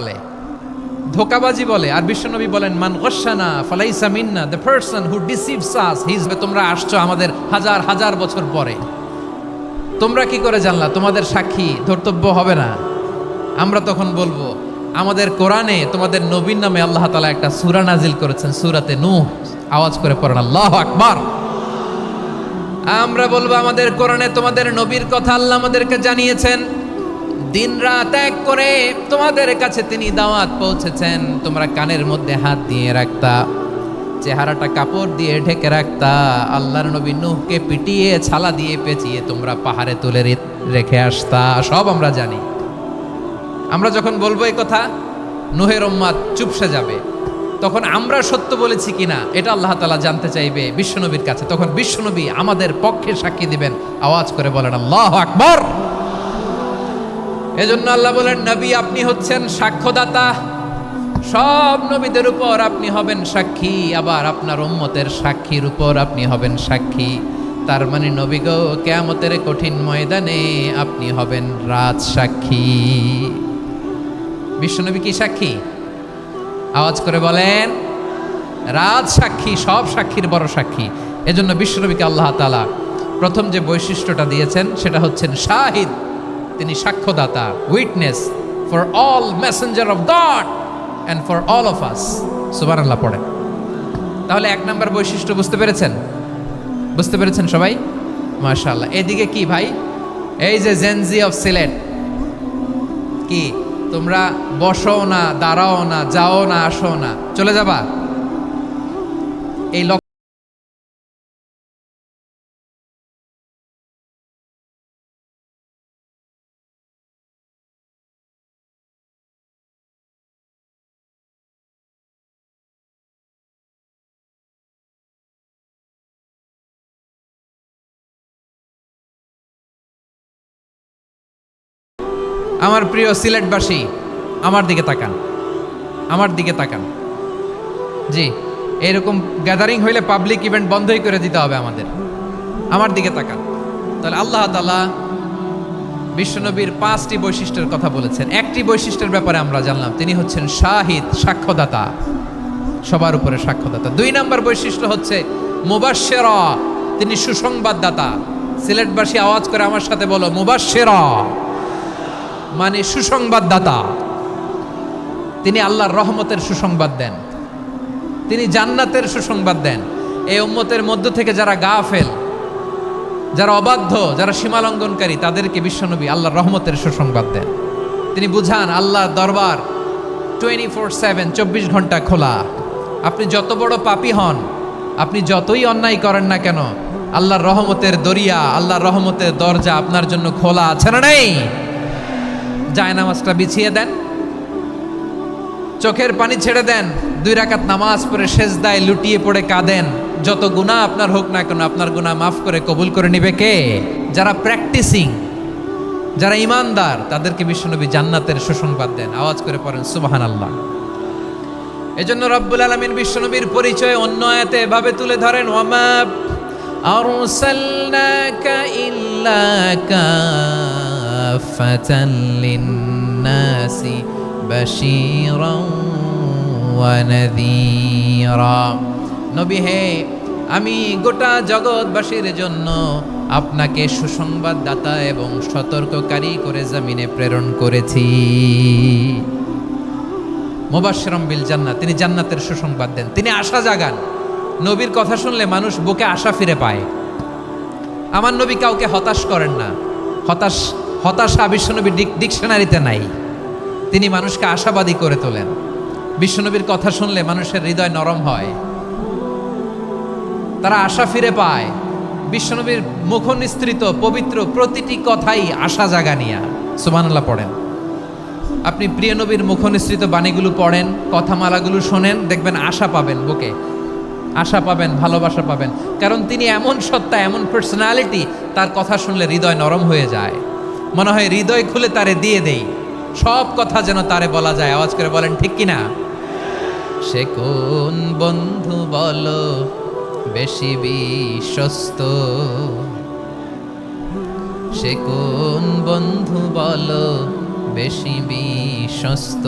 বলে, ধোঁকাবাজি বলে। আর বিশ্বনবী বলেন, মান গশানা ফালাইসা মিন্না, the person who deceives us he is. তোমরা আসছো আমাদের হাজার হাজার বছর পরে, তোমরা কি করে জানলা? তোমাদের সাক্ষী ধর্তব্য হবে না? আমরা তখন বলবো, আমাদের কোরআনে তোমাদের নবীর নামে আল্লাহ তাআলা একটা সূরা নাজিল করেছেন, সূরাতে নূহ। আওয়াজ করে পড়েন আল্লাহু আকবার। আমরা বলবো, আমাদের কোরআনে তোমাদের নবীর কথা আল্লাহ আমাদেরকে জানিয়েছেন, দিন রাত এক করে তোমাদের কাছে তিনি দাওয়াত পৌঁছেছেন। তোমরা কানের মধ্যে হাত দিয়ে রাখতা, চেহারাটা কাপড় দিয়ে ঢেকে রাখতা, আল্লাহর নবী নূহকে পিটিয়ে ছালা দিয়ে পেঁচিয়ে তোমরা পাহাড়ে তুলে রেখে আসতা। সব আমরা জানি। আমরা যখন বলবো এই কথা, নূহের উম্মাত চুপসে যাবে। তখন আমরা সত্য বলেছি কিনা এটা আল্লাহ তাআলা জানতে চাইবে বিশ্বনবীর কাছে। তখন বিশ্বনবী আমাদের পক্ষে সাক্ষী দিবেন। আওয়াজ করে বলেন আল্লাহু আকবার। এজন্য আল্লাহ বলেন, নবী আপনি হচ্ছেন সাক্ষ্যদাতা, সব নবীদের উপর আপনি হবেন সাক্ষী, আবার আপনার উম্মতের সাক্ষীর উপর আপনি হবেন সাক্ষী। তার মানে নবী গো, কিয়ামতের কঠিন ময়দানে আপনি হবেন রাজ সাক্ষী। বিশ্বনবী কি সাক্ষী? আওয়াজ করে বলেন, রাজ সাক্ষী, সব সাক্ষীর বড় সাক্ষী। এজন্য বিশ্বনবীকে আল্লাহ তাআলা প্রথম যে বৈশিষ্ট্যটা দিয়েছেন সেটা হচ্ছেন শাহিদ। তিনি সাক্ষ্যদাতা, witness for all messenger of God and for all of us. সুবহানাল্লাহ পড়েন। তাহলে এক নাম্বার বৈশিষ্ট্য বুঝতে পেরেছেন? বুঝতে পেরেছেন সবাই? মাশাআল্লাহ। এদিকে কি ভাই, এই যে জেনজি অফ সিলেট, কি তোমরা বসো না, দাঁড়াও না, যাও না, আসো না, চলে যাবা? এই আমার প্রিয় সিলেটবাসী, আমার দিকে তাকান, আমার দিকে তাকান। জি, এরকম গ্যাদারিং হইলে পাবলিক ইভেন্ট বন্ধই করে দিতে হবে আমাদের। আমার দিকে তাকান। তাহলে আল্লাহ তাআলা বিশ্বনবীর 5টি বৈশিষ্ট্যের কথা বলেছেন। একটি বৈশিষ্ট্যের ব্যাপারে আমরা জানলাম, তিনি হচ্ছেন শাহিদ, সাক্ষ্যদাতা, সবার উপরে সাক্ষ্যদাতা। 2 নম্বর বৈশিষ্ট্য হচ্ছে মুবাশশিরা, তিনি সুসংবাদদাতা। সিলেটবাসী আওয়াজ করে আমার সাথে বলো, মুবাশশিরা মানে সুসংবাদদাতা। তিনি আল্লাহর রহমতের সুসংবাদ দেন, তিনি জান্নাতের সুসংবাদ দেন। এই উম্মতের মধ্য থেকে যারা গাফেল, যারা অবাধ্য, যারা সীমালঙ্ঘনকারী, তাদেরকে বিশ্বনবী আল্লাহর রহমতের সুসংবাদ দেন। তিনি বুঝান আল্লাহর দরবার 24/7, 24 ঘন্টা খোলা। আপনি যত বড় পাপী হন, আপনি যতই অন্যায় করেন না কেন, আল্লাহর রহমতের দরিয়া, আল্লাহর রহমতের দরজা আপনার জন্য খোলা আছে না নেই? জায়নামাজটা বিছিয়ে দেন, চোখের পানি ছেড়ে দেন, 2 রাকাত নামাজ পড়ে সেজদায় লুটিয়ে পড়ে কাঁদেন। যত গুনাহ আপনার হোক না কেন, আপনার গুনাহ মাফ করে কবুল করে নিবে কে? যারা প্র্যাকটিসিং, যারা ইমানদার, তাদেরকে বিশ্বনবী জান্নাতের সুসংবাদ দেন। আওয়াজ করে পড়েন সুবহানাল্লাহ। এজন্য রব্বুল আলামিন বিশ্বনবীর পরিচয় অন্য আয়াতে এভাবে তুলে ধরেন, ওয়ামা আরসালনাকা ইল্লা কাফাতান লিন্নাসি বাশীরাও ওয়া নাযীরা। নবী হে, আমি গোটা জগৎবাসীর জন্য আপনাকে সুসংবাদদাতা এবং সতর্ককারী করে জমিনে প্রেরণ করেছি। মুবাশশিরাম বিল জান্নাত, তিনি জান্নাতের সুসংবাদ দেন, তিনি আশা জাগান। নবীর কথা শুনলে মানুষ বুকে আশা ফিরে পায়। আমার নবী কাউকে হতাশ করেন না। হতাশা বিশ্বনবীর ডিকশনারিতে নাই। তিনি মানুষকে আশাবাদী করে তোলেন। বিশ্বনবীর কথা শুনলে মানুষের হৃদয় নরম হয়, তারা আশা ফিরে পায়। বিশ্বনবীর মুখ নিঃসৃত পবিত্র প্রতিটি কথাই আশা জাগানিয়া। সুবহানাল্লাহ পড়েন। আপনি প্রিয় নবীর মুখ নিঃসৃত বাণীগুলো পড়েন, কথামালাগুলো শোনেন, দেখবেন আশা পাবেন, বুকে আশা পাবেন, ভালোবাসা পাবেন। কারণ তিনি এমন সত্তা, এমন পার্সোনালিটি, তার কথা শুনলে হৃদয় নরম হয়ে যায়। মনে হয় হৃদয় খুলে তারে দিয়ে দেই, সব কথা যেন তারে বলা যায়। আওয়াজ করে বলেন ঠিক কিনা? সে কোন বন্ধু বলো বেশি বিশ্বস্ত, সে কোন বন্ধু বলো বেশি বিশ্বস্ত,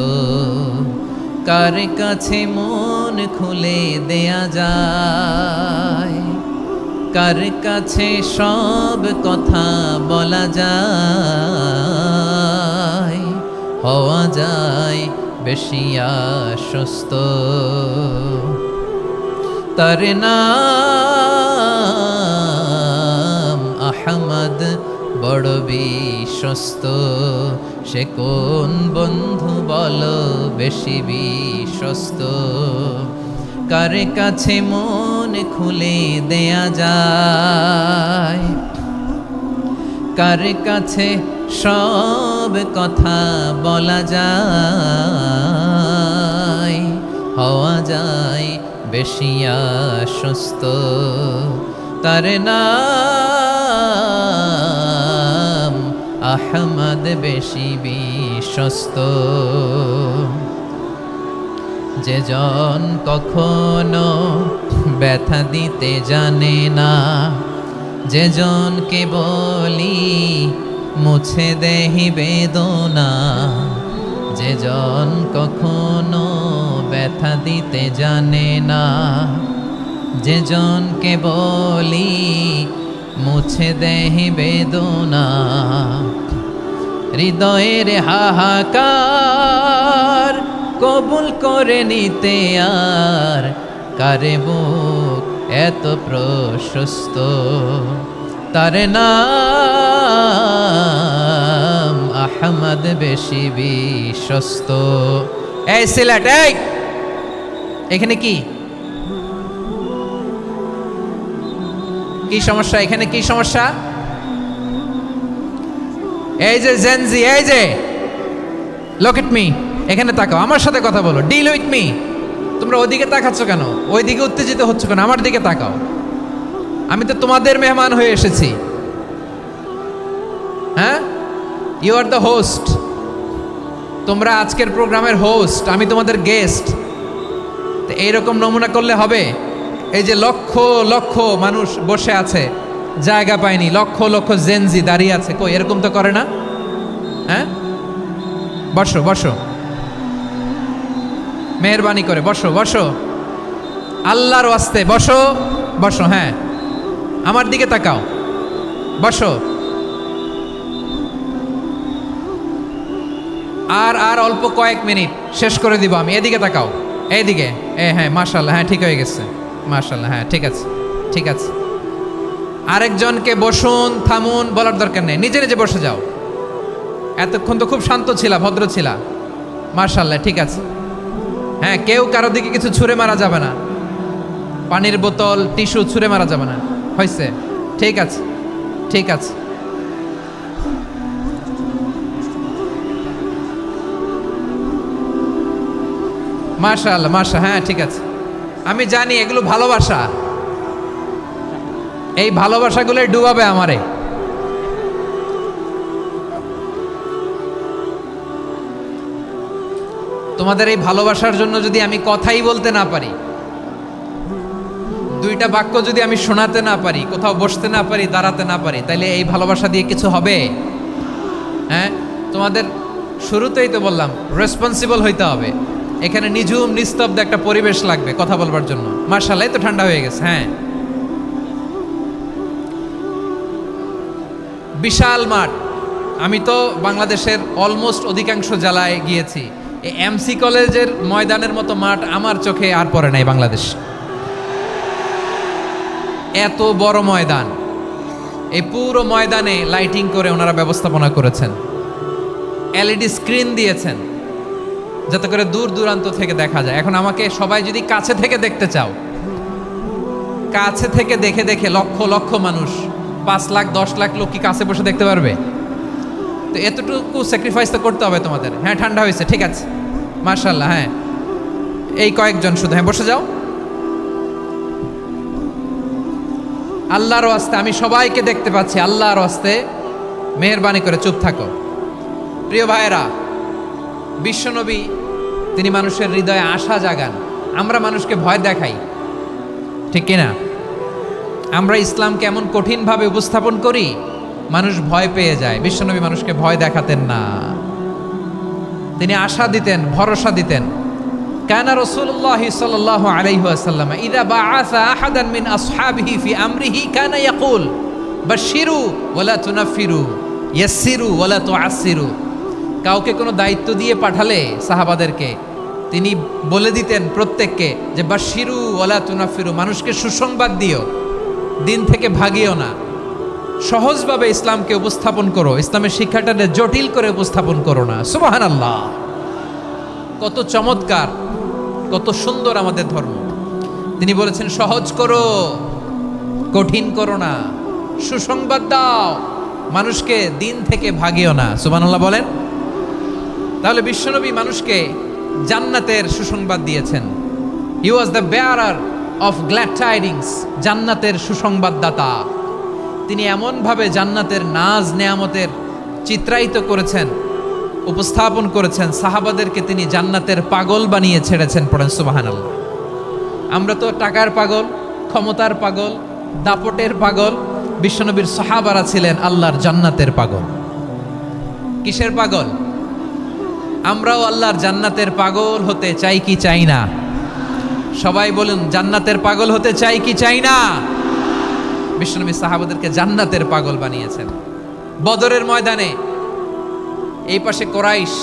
কার কাছে মন খুলে দেয়া যায়, কার কাছে সব কথা বলা যায়, হওয়া যায় বেশি আশ্বস্ত। তার নাম আহমদ, বড় বিশ্বস্ত। সে কোন বন্ধু বলো বেশি বিশ্বস্ত, কার কাছে মন খুলে দেয়া যায়, কার কাছে সব কথা বলা যায়, হওয়া যায় বেশি আশ্বস্ত। তার নাম আহমদ, বেশি বিশ্বস্ত। যে জন কখনো ব্যথা দিতে জানে না, যে জনকে বলি মুছে দেহি বেদনা, যে জন কখনো ব্যথা দিতে জানে না, যে জনকে বলি মুছে দেহি বেদনা, হৃদয়ের হাহাকার কবুল করে নিতে আর কারে বুক এত প্রশস্ত। তার নাম আহমদ, বেশি বিশ্বস্ত। এই সিলেট, এই এখানে কি কি সমস্যা? এখানে কি সমস্যা? এই যে জেনজি, এই যে লুক এট মি, এখানে তাকাও, আমার সাথে কথা বলো, ডিল উইথ মি। তোমরা ওইদিকে তাকাচ্ছ কেন? ওইদিকে উত্তেজিত হচ্ছ কেন? আমার দিকে তাকাও। আমি তো তোমাদের মেহমান হয়ে এসেছি। হ্যাঁ, ইউ আর দ্য হোস্ট। তোমরা আজকের প্রোগ্রামের হোস্ট, আমি তোমাদের গেস্ট। তো এইরকম নমুনা করলে হবে? এই যে লক্ষ লক্ষ মানুষ বসে আছে, জায়গা পায়নি, লক্ষ লক্ষ জেনজি দাঁড়িয়ে আছে, কই এরকম তো করে না? হ্যাঁ, বসো বসো, মেহরবানি করে বসো বসো, আল্লাহর ওয়াস্তে বসো বসো। হ্যাঁ, আমার দিকে তাকাও, বসো। আর আর অল্প কয়েক মিনিট, শেষ করে দিব আমি। এদিকে তাকাও, এইদিকে। হ্যাঁ, মাশাআল্লাহ, হ্যাঁ ঠিক হয়ে গেছে, মাশাআল্লাহ, হ্যাঁ ঠিক আছে ঠিক আছে। আরেকজনকে বসুন থামুন বলার দরকার নেই, নিজে নিজে বসে যাও। এতক্ষণ তো খুব শান্ত ছিলা, ভদ্র ছিলা, মাশাআল্লাহ, ঠিক আছে। হ্যাঁ, কেউ কারো দিকে কিছু ছুঁড়ে মারা যাবে না, পানির বোতল টিস্যু ছুঁড়ে মারা যাবে না, হয়েছে? ঠিক আছে ঠিক আছে। মাশাআল্লাহ মাশাআল্লাহ, হ্যাঁ ঠিক আছে। আমি জানি এগুলো ভালোবাসা, এই ভালোবাসাগুলোই ডুবাবে আমারে। তোমাদের এই ভালোবাসার জন্য যদি আমি কথাই বলতে না পারি, দুইটা বাক্য যদি আমি শোনাতে না পারি, কোথাও বসতে না পারি, দাঁড়াতে না পারি, তাহলে এই ভালোবাসা দিয়ে কিছু হবে? হ্যাঁ, তোমাদের শুরুতেই তো বললাম রেসপন্সিবল হইতে হবে। এখানে নিঝুম নিস্তব্ধ একটা পরিবেশ লাগবে কথা বলবার জন্য। মাশাআল্লাহ, তো ঠান্ডা হয়ে গেছে। হ্যাঁ, বিশাল মাঠ। আমি তো বাংলাদেশের অলমোস্ট অধিকাংশ জেলায় গিয়েছি, এই এমসি কলেজের ময়দানের মতো মাঠ আমার চোখে আর পড়ে নাই বাংলাদেশ। এত বড় ময়দান, এই পুরো ময়দানে লাইটিং করে ওনারা ব্যবস্থাপনা করেছেন, এলইডি স্ক্রিন দিয়েছেন যাতে করে দূর দূরান্ত থেকে দেখা যায়। এখন আমাকে সবাই যদি কাছে থেকে দেখতে চাও, কাছে থেকে দেখে দেখে লক্ষ লক্ষ মানুষ, 5 লাখ 10 লাখ লোক কি কাছে বসে দেখতে পারবে? তো এতটুকু স্যাক্রিফাইস তো করতে হবে তোমাদের। হ্যাঁ, ঠান্ডা হয়েছে, ঠিক আছে, মাশাআল্লাহ। হ্যাঁ, এই কয়েকজন শুধু, হ্যাঁ বসে যাও। আল্লাহর ওয়াস্তে আমি সবাইকে দেখতে পাচ্ছি, আল্লাহর ওয়াস্তে মেহেরবানি করে চুপ থাকো। প্রিয় ভাইয়েরা, বিশ্বনবী তিনি মানুষের হৃদয়ে আশা জাগান। আমরা মানুষকে ভয় দেখাই, ঠিক কিনা? আমরা ইসলামকে এমন কঠিনভাবে উপস্থাপন করি, মানুষ ভয় পেয়ে যায়। বিশ্বনবী মানুষকে ভয় দেখাতেন না। তিনি আশা দিতেন, ভরসা দিতেন। কানা রাসূলুল্লাহ সাল্লাল্লাহু আলাইহি ওয়াসাল্লাম ইযা বাআসা আহাদান মিন আসহাবিহি ফি আমরিহি কানা ইয়াকুল বাশশিরু ওয়ালা তুনাফিরু ইয়াসসিরু ওয়ালা তুআসসিরু। কাউকে কোনো দায়িত্ব দিয়ে পাঠালে সাহাবাদেরকে তিনি বলে দিতেন প্রত্যেককে যে বাশশিরু ওয়ালা তুনাফিরু, মানুষকে সুসংবাদ দিও, দিন থেকে ভাগিও না, সহজভাবে ইসলামকে উপস্থাপন করো, ইসলামের শিক্ষাটাকে জটিল করে উপস্থাপন করো না। সুবহানাল্লাহ, কত চমৎকার, কত সুন্দর আমাদের ধর্ম। তিনি বলেছেন সহজ করো, কঠিন করো না, সুসংবাদ দাও, মানুষকে দিন থেকে ভাগিও না। সুবহানাল্লাহ বলেন। তাহলে বিশ্বনবী মানুষকে জান্নাতের সুসংবাদ দিয়েছেন। He was the bearer of glad tidings, জান্নাতের সুসংবাদদাতা। তিনি এমনভাবে জান্নাতের নাজ নেয়ামতের চিত্রায়িত করেছেন, উপস্থাপন করেছেন, সাহাবাদেরকে তিনি জান্নাতের পাগল বানিয়ে ছেড়েছেন। পড়েন সুবহানাল্লাহ। আমরা তো টাকার পাগল, ক্ষমতার পাগল, দাপটের পাগল। বিশ্বনবীর সাহাবারা ছিলেন আল্লাহর জান্নাতের পাগল। কিসের পাগল? আমরাও আল্লাহর জান্নাতের পাগল হতে চাই কি চাই না? সবাই বলুন, জান্নাতের পাগল হতে চাই কি চাই না? বিশ্বনবী সাহাবাদেরকে জান্নাতের পাগল বানিয়েছেন। বদরের ময়দানে এই পাশে কোরাইশ,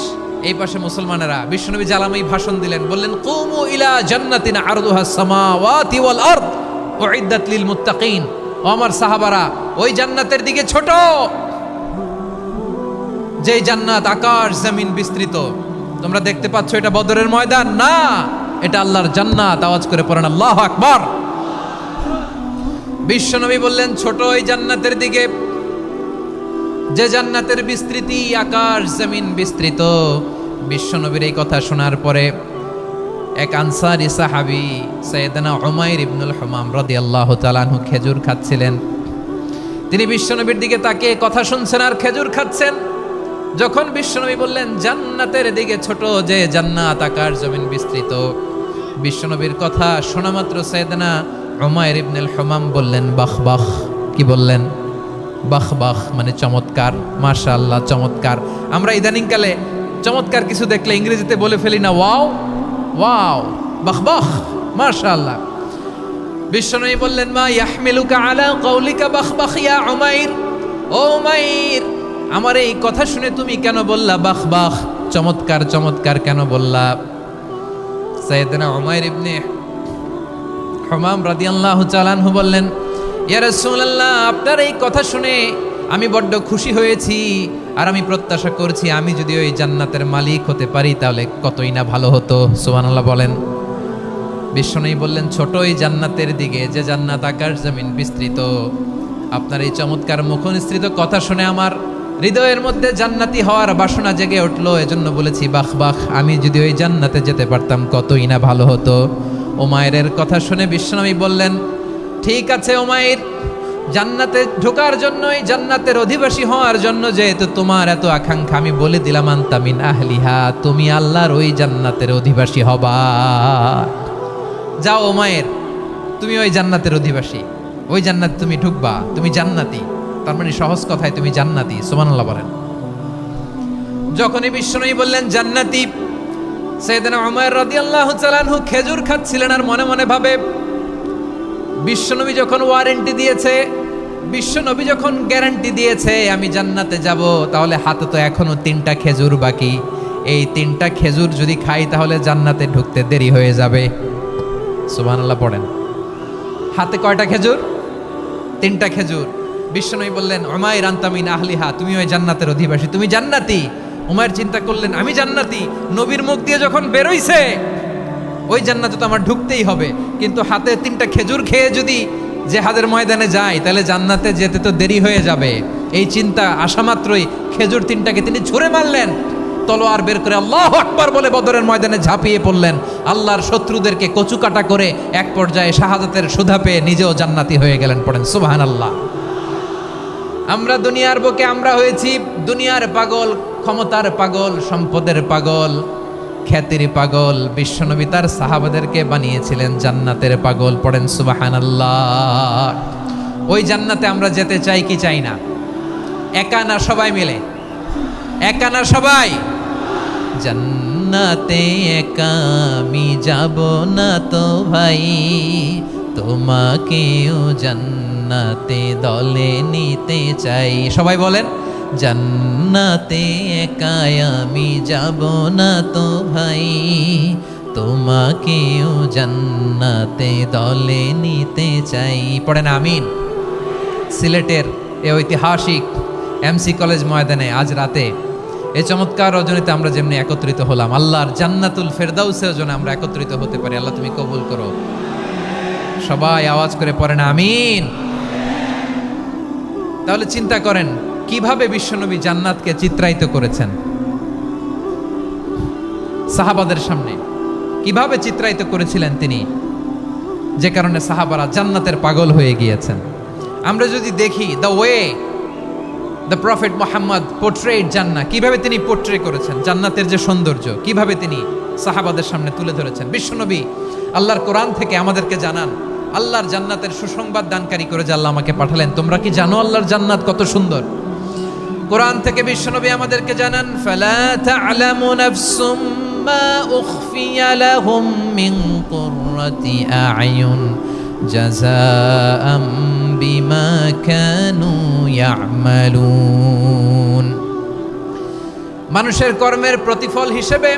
এই পাশে মুসলমানেরা, বিশ্বনবী জালামাই ভাষণ দিলেন, বললেন কুমু ইলা জান্নাতিন আরদুহাস সামাওয়াতি ওয়াল আরদ উইদ্দাত লিল মুত্তাকিন। ও আমার সাহাবারা, ওই জান্নাতের দিকে ছোট, যেই জান্নাত আকাশ জমিন বিস্তৃত। তোমরা দেখতে পাচ্ছ এটা বদরের ময়দান না, এটা আল্লাহর জান্নাত। আওয়াজ করে পড়েন আল্লাহু আকবার। বিশ্বনবী বললেন ছোট ওই জান্নাতের দিকে, যে জান্নাতের বিস্তৃতি আকাশ জমিন বিস্তৃত। বিশ্বনবীর এই কথা শোনার পরে এক আনসারী সাহাবী সাইয়েদনা উমাইর ইবনুল হুমাম রাদিয়াল্লাহু তাআলা আনহু খেজুর খাচ্ছিলেন। তিনি বিশ্বনবীর দিকে তাকিয়ে কথা শুনছেন আর খেজুর খাচ্ছেন। যখন বিশ্বনবী বললেন জান্নাতের দিকে ছোট, যে জান্নাত আকাশ জমিন বিস্তৃত, বিশ্বনবীর কথা শোনা মাত্র সাইয়েদনা উমাইর ইবনুল হুমাম বললেন বাহ বাহ। কি বললেন? বাহ বাহ, মানে চমৎকার, মাশাআল্লাহ, চমৎকার। আমরা ইদানিংকালে চমৎকার কিছু দেখলে ইংরেজিতে বলে ফেলি না, ওয়াও ওয়াও, বাহ বাহ, মাশাআল্লাহ। বিশ্বনবী বললেন মা ইয়াহমিলুকা আলা কওলিকা বাহ বাহ ইয়া উমাইর। ও উমাইর, আমার এই কথা শুনে তুমি কেন বললা বাহ বাহ, চমৎকার চমৎকার কেন বললা? সাইয়েদনা উমাইর ইবনে হুমাম রাদিয়াল্লাহু তাআলা আনহু বললেন ইয়া রাসূলুল্লাহ, আপনার এই কথা শুনে আমি বড্ড খুশি হয়েছি, আর আমি প্রত্যাশা করছি আমি যদি ওই জান্নাতের মালিক হতে পারি তাহলে কতই না ভালো হতো। সুবহানাল্লাহ বলেন। বিশ্বনবী বললেন ছোট ওই জান্নাতের দিকে, যে জান্নাত আকাশ জমিন বিস্তৃত। আপনার এই চমৎকার মুখনিসৃত কথা শুনে আমার হৃদয়ের মধ্যে জান্নাতি হওয়ার বাসনা জেগে উঠলো, এজন্য বলেছি বাহ বাহ, আমি যদি ওই জান্নাতে যেতে পারতাম কতই না ভালো হতো। উমাইরের কথা শুনে বিশ্বনবী বললেন ঠিক আছে উমাইর, জান্নাতে ঢোকার জন্যই, জান্নাতের অধিবাসী হওয়ার জন্য যেহেতু তোমার এত আকাঙ্ক্ষা, আমি বলে দিলাম আনতা মিন আহলিহা, তুমি আল্লাহর ওই জান্নাতের অধিবাসী হবা। যাও উমাইর, তুমি ওই জান্নাতের অধিবাসী, ওই জান্নাতে তুমি ঢুকবা, তুমি জান্নাতি। তার মানে সহজ কথায় তুমি জান্নাতি। সুবহানাল্লাহ বলেন। যখনই বিশ্বনবী বললেন জান্নাতি, সাইয়েদনা উমাইর রাদিয়াল্লাহু তাআলা আনহু খেজুর খাচ্ছিলেন আর মনে মনে ভাবে বিশ্বনবী যখন ওয়ারেন্টি দিয়েছে, বিশ্বনবী যখন গ্যারান্টি দিয়েছে আমি জান্নাতে যাব, তাহলে হাতে তো এখনো 3টা খেজুর বাকি। এই 3টা খেজুর যদি খাই তাহলে জান্নাতে ঢুকতে দেরি হয়ে যাবে। সুবহানাল্লাহ পড়েন। হাতে কয়টা খেজুর? 3টা খেজুর। বিশ্বনবী বললেন উমাইর আনতা মিন আহলিহা, তুমি ওই জান্নাতের অধিবাসী, তুমি জান্নাতি। উমাইর চিন্তা করলেন আমি জান্নাতি, নবীর মুখ দিয়ে যখন বেরোইছে ওই জান্নাতে তো আমার ঢুকতেই হবে, কিন্তু হাতে 3টা খেজুর খেয়ে যদি জিহাদের ময়দানে যাই তাহলে জান্নাতে যেতে তো দেরি হয়ে যাবে। এই চিন্তা আসা মাত্রই খেজুর 3টাকে তিনি ছুঁড়ে মারলেন, তলোয়ার বের করে আল্লাহু আকবার বলে বদরের ময়দানে ঝাঁপিয়ে পড়লেন। আল্লাহর শত্রুদেরকে কচুকাটা করে এক পর্যায়ে শাহাদাতের সুধা পেয়ে নিজেও জান্নাতি হয়ে গেলেন। পড়েন সুবহানাল্লাহ। আমরা দুনিয়ার বুকে আমরা হয়েছি দুনিয়ার পাগল, ক্ষমতার পাগল, সম্পদের পাগল, খ্যাতির পাগল। বিশ্বনবী তার সাহাবাদেরকে বানিয়েছিলেন জান্নাতের পাগল। পড়েন সুবহানাল্লাহ। ওই জান্নাতে আমরা যেতে চাই কি চাই না? একা না সবাই মিলে? একা না সবাই? জান্নাতে একা আমি যাব না তো ভাই, তোমাকেও জান্নাতে দলে নিতে চাই। সবাই বলেন, জান্নাতে একা আমি যাব না তো ভাই, তোমাকেও জান্নাতে দলে নিতে চাই। পড়েন আমিন। সিলেটের এ ঐতিহাসিক এমসি কলেজ ময়দানে আজ রাতে এই চমৎকার রজনীতে আমরা যেমনি একত্রিত হলাম, আল্লাহর জান্নাতুল ফেরদাউসের জন্য আমরা একত্রিত হতে পারি। আল্লাহ তুমি কবুল করো। সবাই আওয়াজ করে পড়েন আমিন। তাহলে চিন্তা করেন কিভাবে বিশ্বনবী জান্নাতকে চিত্রায়িত করেছেন সাহাবাদের সামনে, কিভাবে চিত্রায়িত করেছিলেন তিনি, যে কারণে সাহাবারা জান্নাতের পাগল হয়ে গিয়েছেন। আমরা যদি দেখি the way the prophet Muhammad portrait জান্নাত, কিভাবে তিনি পোর্ট্রে করেছেন জান্নাতের যে সৌন্দর্য, কিভাবে তিনি সাহাবাদের সামনে তুলে ধরেছেন। বিশ্বনবী আল্লাহর কোরআন থেকে আমাদেরকে জানান আল্লাহর জান্নাতের সুসংবাদ দানকারী করে যে আল্লাহ আমাকে পাঠালেন। তোমরা কি জানো আল্লাহর জান্নাত কত সুন্দর? কোরআন থেকে বিশ্বনবী আমাদেরকে জানান, ফালা তা'লামু নাফসুম মা উখফিয়া লাহুম মিন কুররাতি আ'য়ুন জাযাআম বিমা কানু ইয়া'মালুন। মানুষের কর্মের প্রতিফল হিসেবে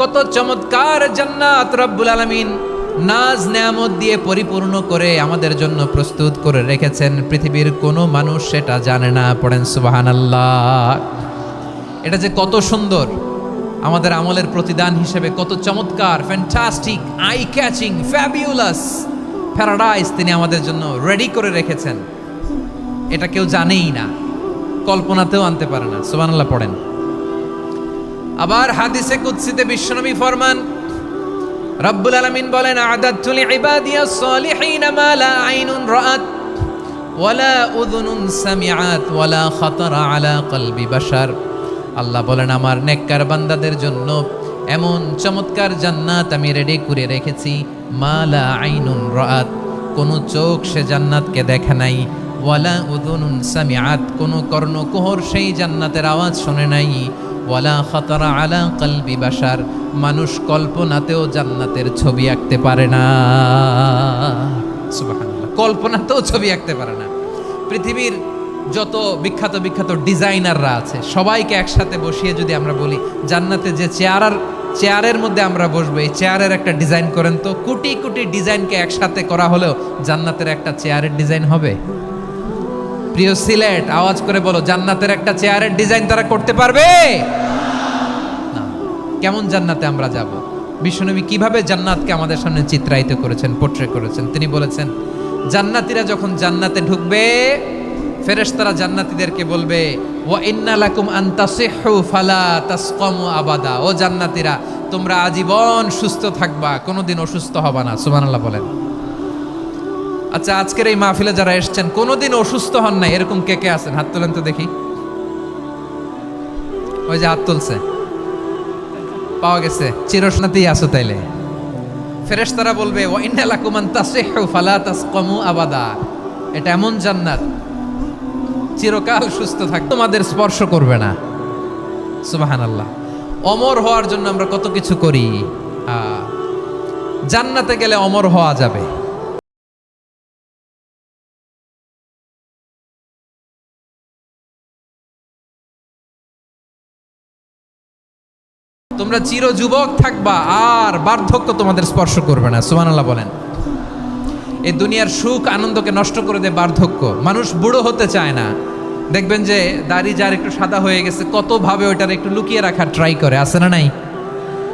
কত চমৎকার জান্নাত রব্বুল আলামিন নাজ নেয়ামত দিয়ে পরিপূর্ণ করে আমাদের জন্য প্রস্তুত করে রেখেছেন। পৃথিবীর কোনো মানুষ সেটা জানে না। পড়েন সুবহানাল্লাহ। এটা যে কত সুন্দর, আমাদের আমলের প্রতিদান হিসেবে কত চমৎকার, fantastic, eye catching, fabulous paradise তিনি আমাদের জন্য রেডি করে রেখেছেন। এটা কেউ জানেই না, কল্পনাতেও আনতে পারে না। সুবহানাল্লাহ পড়েন। আবার হাদিসে কুদসিতে বিশ্বনবী ফরমান, রব্বুল আলামিন বলেন, আ'দাদতু লিইবাদিয়াস সালিহিন মা লা আইনুন রাআত ওয়ালা উযুনুন সামিআত ওয়ালা খাতারা আলা কলবি বাশার। আল্লাহ বলেন, আমার নেককার বান্দাদের জন্য এমন চমৎকার জান্নাত আমি রেডি করে রেখেছি, মা লা আইনুন রাআত, কোন চোখ সে জান্নাতকে দেখে নাই, ওয়ালা উযুনুন সামিআত, কোন কর্ণকুহর সেই জান্নাতের আওয়াজ শুনে নাই, ওয়ালা খাতারা আলা কলবি বাশার, মানুষ কল্পনাতেও জান্নাতের ছবি আঁকতে পারে না। সুবহানাল্লাহ, কল্পনাতেও ছবি আঁকতে পারে না। পৃথিবীর যত বিখ্যাত বিখ্যাত ডিজাইনাররা আছে সবাইকে একসাথে বসিয়ে যদি আমরা বলি জান্নাতে যে চেয়ারের মধ্যে আমরা বসবো, এই চেয়ারের একটা ডিজাইন করেন তো, কোটি কোটি ডিজাইনকে একসাথে করা হলেও জান্নাতের একটা চেয়ারের ডিজাইন হবে? প্রিয় সিলেট, আওয়াজ করে বলো, জান্নাতের একটা চেয়ারের ডিজাইন তারা করতে পারবে না। কেমন জান্নাতে আমরা যাব? বিশ্বনবী কিভাবে জান্নাতকে আমাদের সামনে চিত্রায়িত করেছেন, পোর্ট্রে করেছেন। তিনি বলেছেন, জান্নাতীরা যখন জান্নাতে ঢুকবে, ফেরেশতারা জান্নাতীদেরকে বলবে, ওয়া ইন্না লাকুম আন তাসিহু ফালা তাসকামু আবাদা। ও জান্নাতীরা, তোমরা আজীবন সুস্থ থাকবা, কোনোদিন অসুস্থ হবা না। সুবহানাল্লাহ বলেন। আচ্ছা, আজকের এই মাহফিলে যারা এসেছেন কোনোদিন অসুস্থ হন নাই, এরকম কে কে আছেন? হাত তোলেন তো দেখি। ওই যে হাত তুলছে, পাওয়া গেছে, চিরস্নাতেই আছো তাইলে। ফেরেশতারা বলবে, ওয়া ইন্না লাকুম আন তাসিহু ফালা তাসকামু আবাদা। এটা এমন জান্নাত চিরকাল সুস্থ থাকবে, তোমাদের স্পর্শ করবে না। সুবহানাল্লাহ। অমর হওয়ার জন্য আমরা কত কিছু করি, জান্নাতে গেলে অমর হওয়া যাবে। তোমরা চির যুবক থাকবা, আর বার্ধক্য তোমাদের স্পর্শ করবে না। সুবহানাল্লাহ বলেন। এই দুনিয়ার সুখ আনন্দকে নষ্ট করে দেয় বার্ধক্য। মানুষ বুড়ো হতে চায় না। দেখবেন যে দাড়ি যার একটু সাদা হয়ে গেছে, কতভাবে ওইটার একটু লুকিয়ে রাখার ট্রাই করে, আছে না নাই?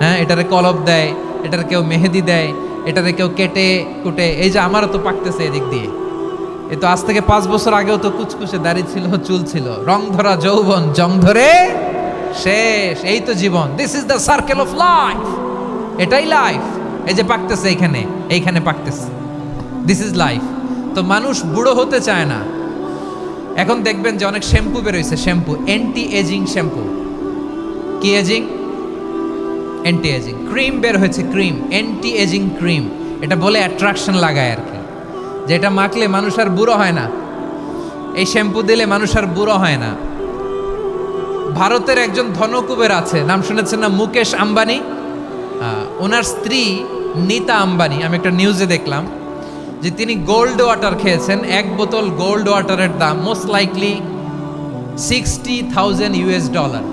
হ্যাঁ, এটারে কলব দেয়, এটার কেউ মেহেদি দেয়, এটারে কেউ কেটে কুটে। এই যে আমারও তো পাকতেছে এদিক দিয়ে, এ তো আজ থেকে 5 বছর আগেও তো কুচকুচে দাড়ি ছিল, চুল ছিল, রং ধরা যৌবন, জং ধরে শেষ। এই তো জীবন। This is the circle of life. এটাই লাইফ। এই যে পাকতেছে এইখানে পাকতেছে, দিস ইজ লাইফ। তো মানুষ বুড়ো হতে চায় না। এখন দেখবেন যে অনেক শ্যাম্পু বেরোইছে, শ্যাম্পু অ্যান্টি এজিং শ্যাম্পু। কি এজিং? Anti aging. ক্রিম বের হয়েছে, ক্রিম, অ্যান্টি এজিং ক্রিম। এটা বলে অ্যাট্রাকশন লাগায় আর কি, যে এটা মাখলে মানুষ আর বুড়ো হয় না, এই শ্যাম্পু দিলে মানুষ আর বুড়ো হয় না। ভারতের একজন ধনকুবের আছে, নাম শুনেছেন না? মুকেশ আম্বানি। ওনার স্ত্রী নীতা আম্বানি, আমি একটা নিউজে দেখলাম যে তিনি গোল্ড ওয়াটার খেয়েছেন। এক বোতল গোল্ড ওয়াটারের দাম মোস্ট লাইকলি $60,000,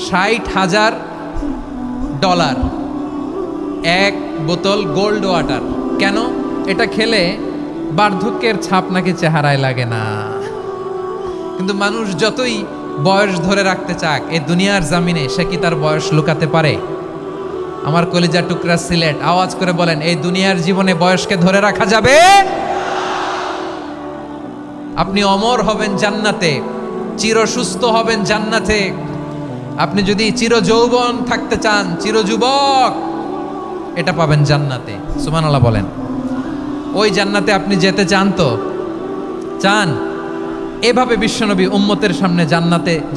$60,000 এক বোতল গোল্ড ওয়াটার। কেন? এটা খেলে বার্ধক্যের ছাপ নাকি চেহারায় লাগে না। কিন্তু মানুষ যতই বয়স ধরে রাখতে চাক এই দুনিয়ার জামিনে, সে কি তার বয়স লুকাতে পারে? আমার কলিজার টুকরা সিলেট, আওয়াজ করে বলেন, এই দুনিয়ার জীবনে বয়সকে ধরে রাখা যাবে? আপনি অমর হবেন জান্নাতে, চির সুস্থ হবেন জান্নাতে। আপনি যদি চির যৌবন থাকতে চান, চির যুবক, এটা পাবেন জান্নাতে। সুবহানাল্লাহ বলেন। ওই জান্নাতে আপনি যেতে চান তো? চান? এভাবে বিশ্বনবী উম্মতের সামনে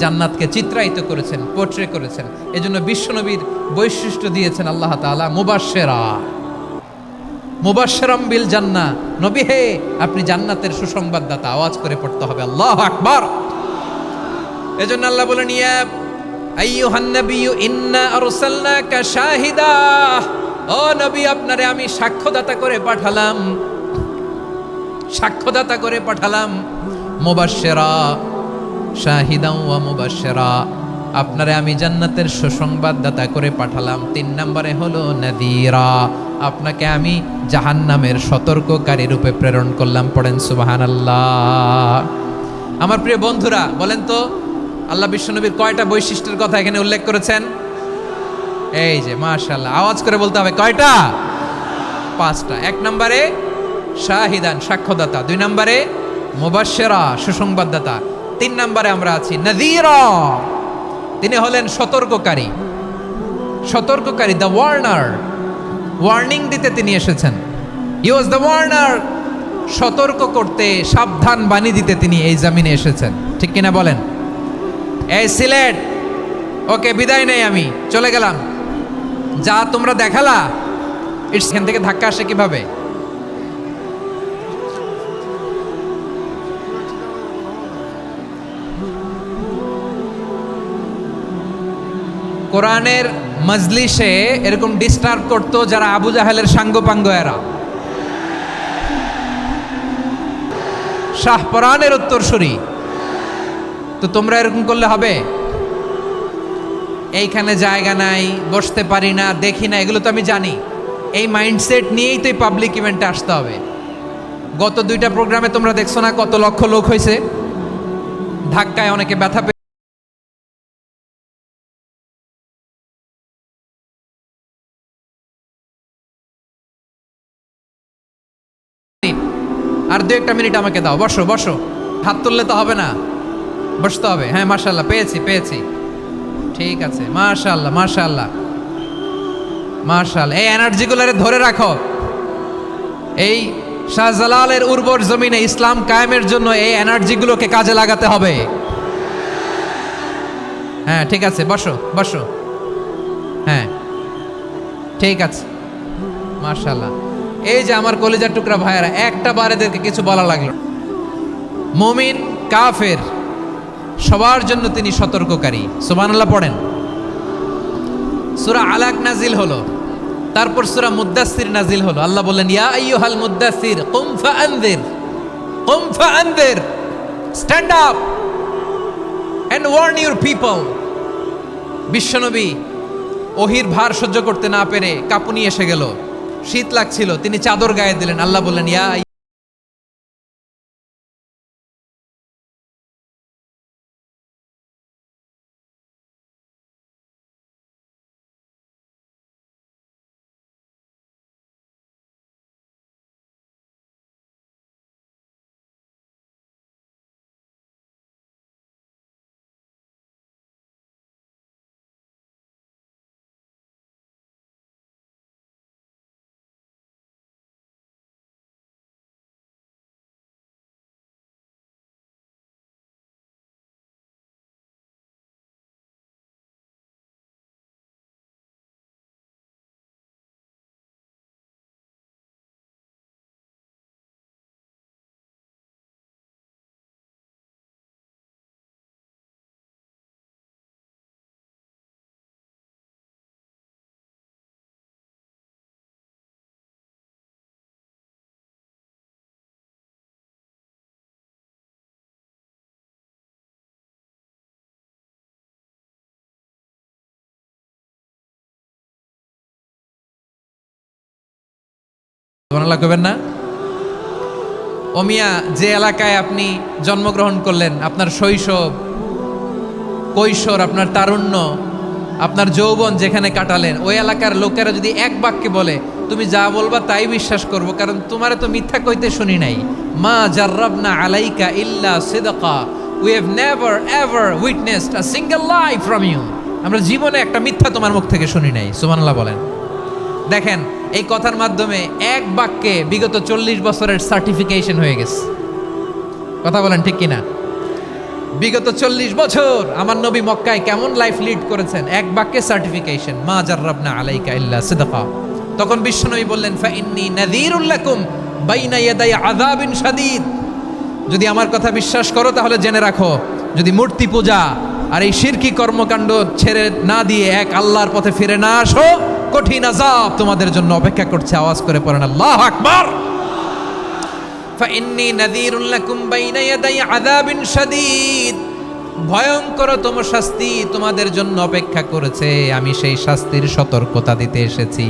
জান্নাতকে চিত্রায়িত করেছেন, পোর্ট্রে করেছেন। এজন্য বিশ্বনবীর বৈশিষ্ট্য দিয়েছেন আল্লাহ তাআলা মুবাশশিরাম বিল জান্নাহ। নবী হে, আপনি জান্নাতের সুসংবাদদাতা। আওয়াজ করে পড়তে হবে আল্লাহু আকবার। এজন্য আল্লাহ বলেন, ইয়া আইয়ুহান নাবিয়্যু ইন্না আরসালনাকা শাহিদা। ও নবী, আপনারে আমি সাক্ষ্যদাতা করে পাঠালাম। মুবাশশিরা, শাহিদাও ওয়া মুবাশশিরা, আপনারে আমি জান্নাতের সুসংবাদদাতা করে পাঠালাম। 3 নম্বরে হলো নাযীরা, আপনাকে আমি জাহান্নামের সতর্ককারী রূপে প্রেরণ করলাম। পড়েন সুবহানাল্লাহ। আমার প্রিয় বন্ধুরা, বলেন তো আল্লাহ বিশ্বনবীর কয়টা বৈশিষ্ট্যের কথা এখানে উল্লেখ করেছেন? এই যে মাশাআল্লাহ, আওয়াজ করে বলতে হবে, কয়টা? 5টা। 1 নম্বরে শাহিদান, সাক্ষ্যদাতা। 2 নম্বরে মুবাশশিরা, সুসংবাদদাতা। 3 নম্বরে আমরা আছি নাযীরা, তিনি হলেন সতর্ককারী। দ্য ওয়ার্নার, ওয়ার্নিং দিতে তিনি এসেছেন। হি ওয়াজ দ্য ওয়ার্নার, সতর্ক করতে, সাবধান বাণী দিতে তিনি এই জামিনে এসেছেন। ঠিক কিনা বলেন? এই সিলেট, ওকে বিদায় নেই, আমি চলে গেলাম। যা তোমরা দেখালা, এখান থেকে ধাক্কা আসে কিভাবে? কোরআনের মজলিসে এরকম ডিস্টার্ব করতো যারা আবু জাহেলের সাঙ্গপাঙ্গ এরা, শাহপরানের উত্তরসূরি। তো তোমরা এরকম করলে হবে? এইখানে জায়গা নাই, বসতে পারি না, দেখি না, এগুলো তো আমি জানি। এই মাইন্ডসেট নিয়েই তো এই পাবলিক ইভেন্টে আসতে হবে। গত 2টা প্রোগ্রামে তোমরা দেখছো না কত লক্ষ লোক হয়েছে? ধাক্কায় অনেকে ব্যথা পেয়ে আর 2-1 মিনিট আমাকে দাও, বসো। হাত তুললে তো হবে না, বসতে হবে। হ্যাঁ, মাশাআল্লাহ, পেয়েছি। ঠিক আছে, মাশাআল্লাহ। এই এনার্জিগুলোরে ধরে রাখো। এই শাহজালালের উর্বর জমিনে ইসলাম কায়েমের জন্য এই এনার্জিগুলোকে কাজে লাগাতে হবে। হ্যাঁ, ঠিক আছে, বসো। হ্যাঁ, ঠিক আছে, মাশাআল্লাহ। এই যে আমার কলিজার টুকরা ভাইয়েরা, একটা বার এদেরকে কিছু বলা লাগলো। মুমিন, কাফের, সবার জন্য তিনি সতর্ককারী। সুবহানাল্লাহ পড়েন। সূরা আলাক নাজিল হলো, তারপর সূরা মুদ্দাসসির নাজিল হলো। আল্লাহ বললেন, ইয়া আইয়ুহাল মুদ্দাসসির কুম ফাআনযির, stand up and warn your people. বিশ্বনবী ওহির ভার সহ্য করতে না পেরে কাঁপুনি এসে গেল, শীত লাগছিল, তিনি চাদর গায়ে দিলেন। আল্লাহ বললেন, ইয়া সুবহানাল্লাহ কইবেন না? ও মিয়া, যে এলাকায় আপনি জন্মগ্রহণ করলেন, আপনার শৈশব, কৈশোর, আপনার তারুণ্য, আপনার যৌবন যেখানে কাটালেন, ওই এলাকার লোকেরা যদি এক বাক্যে বলে তুমি যা বলবা তাই বিশ্বাস করব, কারণ তোমারে তো মিথ্যা কইতে শুনি নাই। মা জাররাবনা আলাইকা ইল্লা সিদকা, we have never ever witnessed a single lie from you. আমরা জীবনে একটা মিথ্যা তোমার মুখ থেকে শুনি নাই। সুবহানাল্লাহ বলেন। দেখেন, এই কথার মাধ্যমে এক বাক্যে বিগত 40 বছরের সার্টিফিকেশন হয়ে গেছে। কথা বলেন ঠিক কিনা? বিগত 40 বছর আমার নবী মক্কায় কেমন লাইফ লিড করেছেন, এক বাক্যে সার্টিফিকেশন, মা জাররাবনা আলাইকা ইল্লা সিদকা। তখন বিশ্বনবী বললেন, ফা ইন্নী নাযীরুল লাকুম বাইনা ইয়াদাই আযাবিন শাদীদ। যদি আমার কথা বিশ্বাস করো তাহলে জেনে রাখো, যদি মূর্তি পূজা আর এই শিরকি কর্মকাণ্ড ছেড়ে না দিয়ে এক আল্লাহর পথে ফিরে না আসো, কঠিন আযাব তোমাদের জন্য অপেক্ষা করছে। আওয়াজ করে পড়েন আল্লাহু আকবার। ফাইন্নী নাযীরুল লাকুম বাইনা ইয়াদাই আযাবিন শাদীদ। ভয়ঙ্করতম শাস্তি তোমাদের জন্য অপেক্ষা করেছে, আমি সেই শাস্তির সতর্কতা দিতে এসেছি।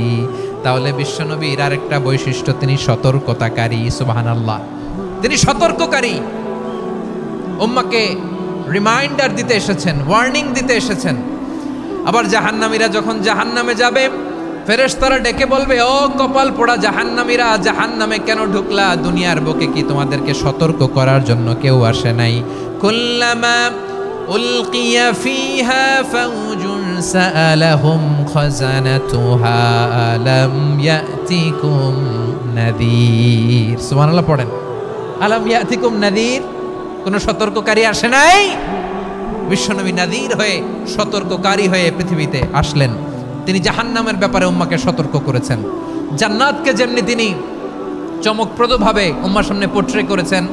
তাহলে বিশ্বনবীর আরেকটা বৈশিষ্ট্য, তিনি সতর্কতাকারী। সুবহানাল্লাহ, তিনি সতর্ককারী। উম্মাহকে রিমাইন্ডার দিতে এসেছেন, ওয়ার্নিং দিতে এসেছেন। আবার জাহান্নামীরা যখন জাহান্নামে যাবে, ফেরেশতারা ডেকে বলবে, ও কপাল পোড়া জাহান্নামীরা, জাহান্নামে কেন ঢুকলা? দুনিয়ার বুকে কি তোমাদেরকে সতর্ক করার জন্য কেউ আসে নাই? কুল্লামা উলকিয়া ফিহা ফাউজুন সাআলাহুম খাজানাতুহা আলাম ইয়াতিকুম নাযীর। সুবহানাল্লাহ পড়েন। আলাম ইয়াতিকুম নাযীর, কোন সতর্ককারী আসে নাই? বিশ্বনবী নাযীর হয়ে, সতর্ককারী হয়ে পৃথিবীতে আসলেন। তিনি জাহান্নামের ব্যাপারে উম্মাকে সতর্ক করেছেন। জান্নাতকে যেমনি তিনি চমকপ্রদভাবে উম্মার সামনে পোট্রে করেছেন,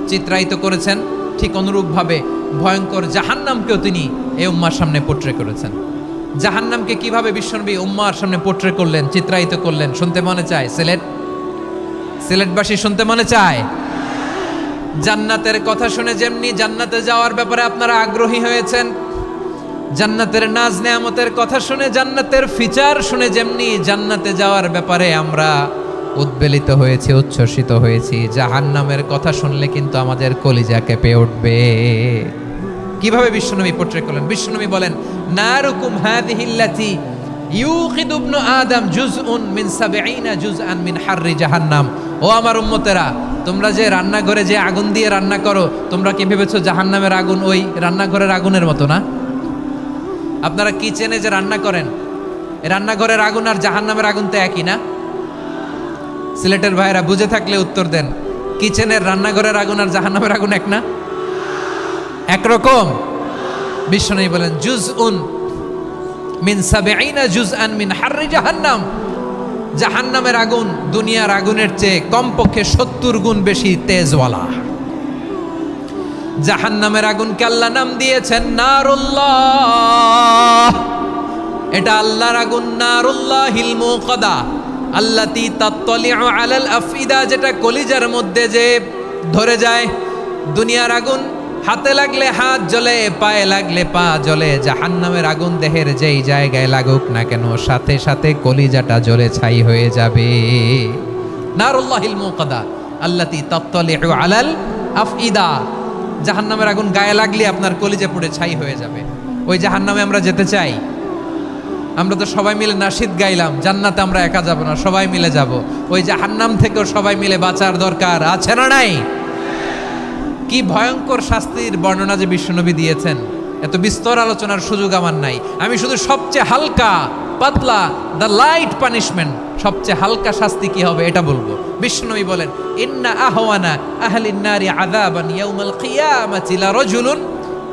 চিত্রায়িত করেছেন, ঠিক অনুরূপভাবে ভয়ঙ্কর জাহান্নামকেও তিনি এই উম্মার সামনে পোট্রে করেছেন। জাহান্নামকে কিভাবে বিশ্বনবী উম্মার সামনে পোট্রে করলেন, চিত্রায়িত করলেন, শুনতে মনে চায়? সিলেটবাসী শুনতে মনে চায়? জান্নাতের কথা শুনে যেমনি জান্নাতে যাওয়ার ব্যাপারে আপনারা আগ্রহী হয়েছেন, জান্নাতের নাজ নেয়ামতের কথা শুনে, জান্নাতের ফিচার শুনে যেমনি জান্নাতে যাওয়ার ব্যাপারে আমরা উদ্বেলিত হয়েছি, উচ্ছ্বসিত হয়েছি, জাহান্নামের কথা শুনলে কিন্তু আমাদের কলিজা কেঁপে উঠবে। কিভাবে বিশ্বনবী পোট্রে করলেন? বিশ্বনবী বলেন, নারুকুম হাযিহিল্লাতী ইউকিদু ইবনু আদম জুজউন মিন ৭০ জুজআন মিন হাররি জাহান্নাম। ও আমার উম্মতেরা, তোমরা যে রান্নাঘরে যে আগুন দিয়ে রান্না করো, তোমরা কি ভেবেছো জাহান্নামের আগুন ওই রান্নাঘরের আগুনের মতো না? আপনারা কিচেনে যে রান্না করেন, রান্নাঘরের আগুন আর জাহান্নামের আগুন তো একই না? সিলেটের ভাইরা বুঝে থাকলে উত্তর দেন। কিচেনের রান্নাঘরের আগুন আর জাহান্নামের আগুন এক না? একরকম? বিশ্বনবী বলেন, জুজউন মিন ৭০ জুজআন মিন হাররি জাহান্নাম। জাহান্নামের আগুন দুনিয়ার আগুনের চেয়ে কমপক্ষে ৭০ গুণ বেশি তেজওয়ালা। জাহান্নামের আগুনকে আল্লাহ নাম দিয়েছেন নারুল্লাহ। এটা আল্লাহর আগুন, নারুল্লাহিল মুকাদা আল্লাতী তাত্তালিউ আলাল আফইদা, যেটা কলিজার মধ্যে যে ধরে যায়। দুনিয়ার আগুন হাতে লাগলে হাত জ্বলে, পায়ে লাগলে পা জ্বলে। জাহান্নামের আগুন দেহের যেই জায়গায় লাগুক না কেন, সাথে সাথে কলিজাটা জ্বলে ছাই হয়ে যাবে। নারুল্লাহিল মুকাদা আল্লাতী তাত্তালিউ আলাল আফইদা। জাহান্নামের আগুন গায়ে লাগলে আপনার কলিজা পুড়ে ছাই হয়ে যাবে। ওই জাহান্নামে আমরা যেতে চাই? আমরা তো সবাই মিলে নাশিদ গাইলাম, জান্নাতে আমরা একা যাব না, সবাই মিলে যাব। ওই জাহান্নাম থেকেও সবাই মিলে বাঁচার দরকার আছে না নাই? কি ভয়ঙ্কর শাস্তির বর্ণনা যে বিশ্বনবী দিয়েছেন, এত বিস্তর আলোচনার সুযোগ আমার নাই। আমি শুধু সবচেয়ে হালকা পাতলা, দ্য লাইট পানিশমেন্ট, সবচেয়ে হালকা শাস্তি কি হবে এটা বলবো। বিশ্বনবী বলেন, ইন্না আহওয়ানা আহলিন নারি আযাবান ইয়াউমাল কিয়ামাতি লারাজুলুন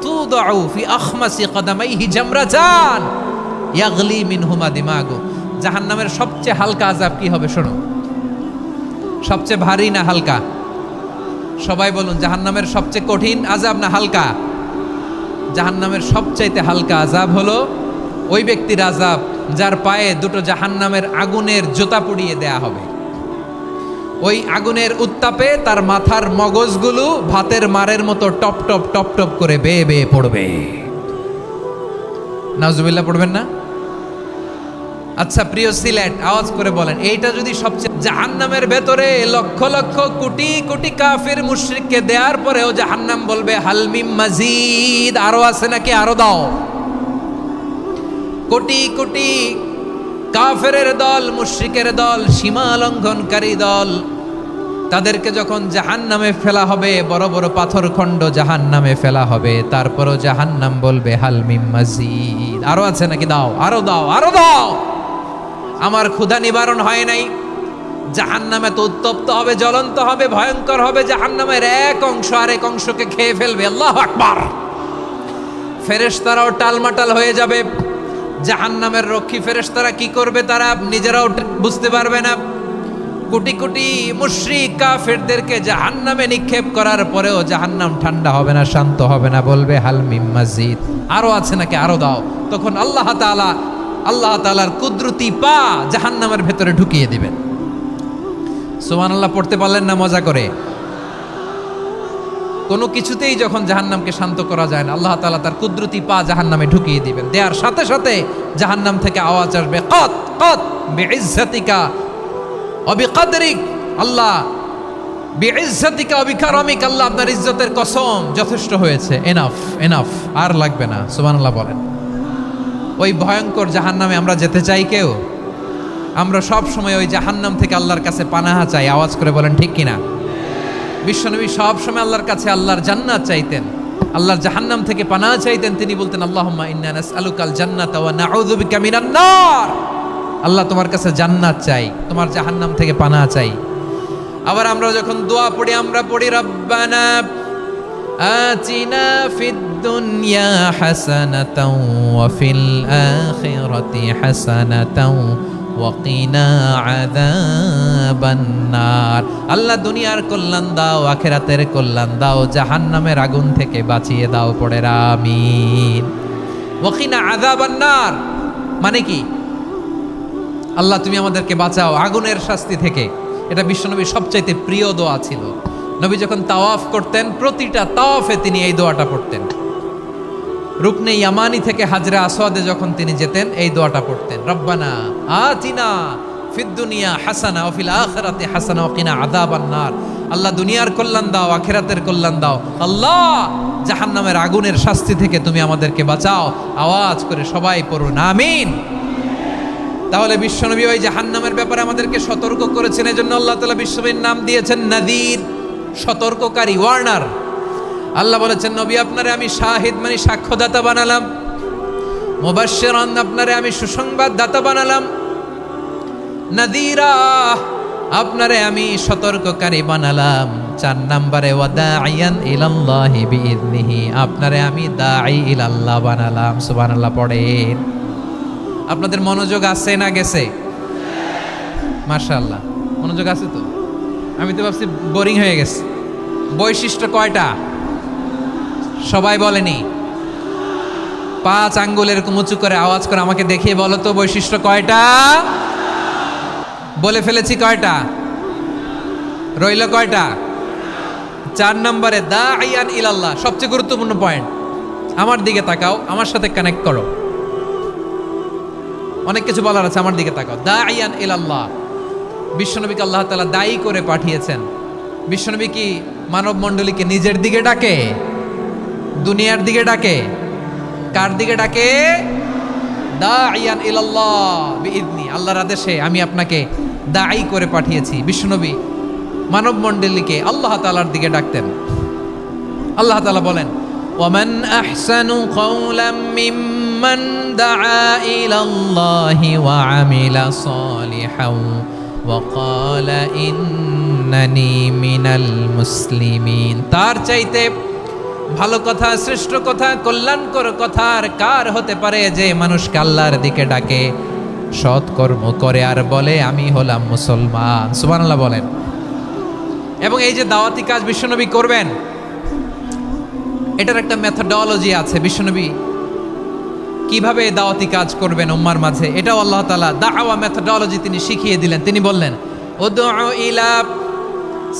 তুদাউ ফি আখমাসি কদামাইহি জামরাতান ইয়াগলি মিনহুমা দিমাগু। জাহান্নামের সবচেয়ে হালকা আযাব কি হবে শোনো। সবচেয়ে ভারী না হালকা? সবাই বলুন, জাহান্নামের সবচেয়ে কঠিন আযাব না হালকা? জাহান্নামের সবচাইতে হালকা আযাব হলো ওই ব্যক্তির আযাব যার পায়ে দুটো জাহান্নামের আগুনের জুতা পুড়িয়ে দেয়া হবে। ওই আগুনের উত্তাপে তার মাথার মগজগুলো ভাতের মারের মতো টপ টপ টপ টপ করে বেয়ে বেয়ে পড়বে। নাউজুবিল্লাহ পড়বেন না? আচ্ছা প্রিয় সিলেট, আওয়াজ করে বলেন, এইটা যদি সবচেয়ে জাহান্নামের ভেতরে লক্ষ লক্ষ কোটি কোটি কাফির মুশরিককে দেওয়ার পরেও জাহান্নাম বলবে হালমিম মাজিদ, আরো আছে নাকি, আরো দাও। কোটি কোটি কাফেরের দল, মুশরিকের দল, সীমা লঙ্ঘনকারী দল, তাদেরকে যখন জাহান্নামে ফেলা হবে, বড় বড় পাথরখণ্ড জাহান্নামে ফেলা হবে, তারপরও জাহান্নাম বলবে হালমিম মাজিদ, আরো আছে নাকি, দাও, আরো দাও, আরো দাও। আমার ক্ষুধা নিবারণ হয় নাই। জাহান্নামে তো উত্তপ্ত হবে, জ্বলন্ত হবে, ভয়ঙ্কর হবে। জাহান্নামের এক অংশ আরেক অংশকে খেয়ে ফেলবে। আল্লাহু আকবার। ফেরেশতারাও টালমাটাল হয়ে যাবে। জাহান্নামের রক্ষী ফেরেশতারা কি করবে তারা নিজেরাও বুঝতে পারবে না। কোটি কোটি মুশরিক কাফেরদেরকে জাহান্নামে নিক্ষেপ করার পরেও জাহান্নাম ঠান্ডা হবে না, শান্ত হবে না, বলবে হাল মিম মাজিদ, আরো আছে নাকি, আরো দাও। তখন আল্লাহ তাআলার কুদরতি পা জাহান্নামের ভেতরে ঢুকিয়ে দিবেন। সুবহানাল্লাহ পড়তে পারলেন না মজা করে? কোনো কিছুতেই যখন জাহান্নামকে শান্ত করা যায় না, আল্লাহ তাআলা তার কুদরতি পা জাহান্নামে ঢুকিয়ে দিবেন। দেওয়ার সাথে সাথে জাহান্নাম থেকে আওয়াজ আসবে, কত কত বিইজ্জাতিকা ওয়া বিকদরিক, আল্লাহ বিইজ্জাতিকা ওয়া বিকারামিক, আল্লাহ আপনার ইজ্জতের কসম, যথেষ্ট হয়েছে, এনাফ এনাফ, আর লাগবে না। সুবহানাল্লাহ বলেন। ওই ভয়ঙ্কর জাহান্নামে আমরা যেতে চাই কেউ? আমরা সব সময় ওই জাহান্নাম থেকে আল্লাহর কাছে পানাহা চাই। আওয়াজ করে বলেন ঠিক কিনা? বিশ্বনবী সব সময় আল্লাহর কাছে আল্লাহর জান্নাত চাইতেন, আল্লাহর জাহান্নাম থেকে পানাহা চাইতেন। তিনি বলতেন আল্লাহুম্মা ইন্না নাসআলুকাল জান্নাতা ওয়া নাউযু বিকা মিনান নার। আল্লাহ তোমার কাছে জান্নাত চাই, তোমার জাহান্নাম থেকে পানাহা চাই। আবার আমরা যখন দোয়া পড়ি, আমরা পড়ি রব্বানা আতিনা ফিদ দুনিয়া হাসানাতাও ওয়া ফিল আখিরাতি হাসানাতাও ওয়া কিনা আযাবান নার। আল্লাহ দুনিয়ার কল্যাণ দাও, আখিরাতের কল্যাণ দাও, জাহান্নামের আগুন থেকে বাঁচিয়ে দাও, পড়ে আমিন। ওয়া কিনা আযাবান নার মানে কি? আল্লাহ তুমি আমাদেরকে বাঁচাও আগুনের শাস্তি থেকে। এটা বিশ্বনবীর সবচাইতে প্রিয় দোয়া ছিল। নবী যখন তাওয়াফ করতেন, প্রতিটা তাওয়াফে তিনি এই দোয়াটা পড়তেন। রুকনে ইয়ামানি থেকে হাজরা আসওয়াদে যখন তিনি যেতেন, এই দোয়াটা পড়তেন, রব্বানা আতিনা ফিদ দুনিয়া হাসানা ওয়া ফিল আখিরাতি হাসানা ওয়া কিনা আযাবান নার। আল্লাহ দুনিয়ার কল্যাণ দাও, আখিরাতের কল্যাণ দাও। আল্লাহ জাহান্নামের আগুনের শাস্তি থেকে তুমি আমাদেরকে বাঁচাও। আওয়াজ করে সবাই পড়ুন আমিন। তাহলে বিশ্বনবী ওই জাহান্নামের ব্যাপারে আমাদেরকে সতর্ক করেছেন। এজন্য আল্লাহ তাআলা বিশ্বনবীর নাম দিয়েছেন নাযীর, সতর্ককারী, ওয়ার্নার। আল্লাহ বলেছেন নবী আপনারে আমি শাহিদ মানে সাক্ষ্যদাতা বানালাম, মুবাশশিরান আপনারে আমি সুসংবাদদাতা বানালাম, নাযীরা আপনারে আমি সতর্ককারী বানালাম। 4 নম্বরে ওয়া দাঈয়ান ইলাল্লাহি বিইذনিহি, আপনারে আমি দাঈ ইলাল্লাহ বানালাম। সুবহানাল্লাহ পড়েন। আপনাদের মনোযোগ আছে না গেছে? মাশাআল্লাহ মনোযোগ আছে তো। আমি তো ভাবছি বোরিং হয়ে গেছে। বৈশিষ্ট্য কয়টা সবাই বলেনি? 5 আঙ্গুল এরকম উঁচু করে আওয়াজ করে আমাকে দেখিয়ে বলো তো বৈশিষ্ট্য কয়টা? বলে ফেলেছি কয়টা? রইল কয়টা? 4 নম্বরে দাঈয়ান ইলাল্লাহ, সবচেয়ে গুরুত্বপূর্ণ পয়েন্ট। আমার দিকে তাকাও, আমার সাথে কানেক্ট করো। অনেক কিছু বলার আছে, আমার দিকে তাকাও। দাঈয়ান ইলাল্লাহ, বিশ্বনবীকে আল্লাহ তাআলা দায়ী করে পাঠিয়েছেন। বিশ্বনবী কি মানব মণ্ডলীকে নিজের দিকে ডাকে? দুনিয়ার দিকে ডাকে? কার দিকে ডাকে? দাঈয়ান ইলাল্লাহ বিইذনি, আল্লাহর আদেশে আমি আপনাকে দায়ী করে পাঠিয়েছি। বিশ্বনবী মানব মণ্ডলীকে আল্লাহ তাআলার দিকে ডাকতেন। আল্লাহ তাআলা বলেন ওয়ামান আহসানু কাওলাম মিম্মান দাআ ইলাল্লাহি ওয়া আমিলা সালিহান ওয়া ক্বালা ইন্নানি মিনাল মুসলিমিন। তার চাইতে ভালো কথা, শ্রেষ্ঠ কথা, কল্যাণকর কথা আর কার হতে পারে যে মানুষকে আল্লাহর দিকে ডাকে, সৎকর্ম করে আর বলে আমি হলাম মুসলমান। সুবহানাল্লাহ বলেন। এবং এই যে দাওয়াতি কাজ বিশ্বনবী করবেন, এটার একটা মেথডোলজি আছে। বিশ্বনবী কিভাবে দাওয়াতি কাজ করবেন উম্মার মাঝে, এটাও আল্লাহ তাআলা দাওয়া মেথডোলজি তিনি শিখিয়ে দিলেন। তিনি বললেন উদউ ইলা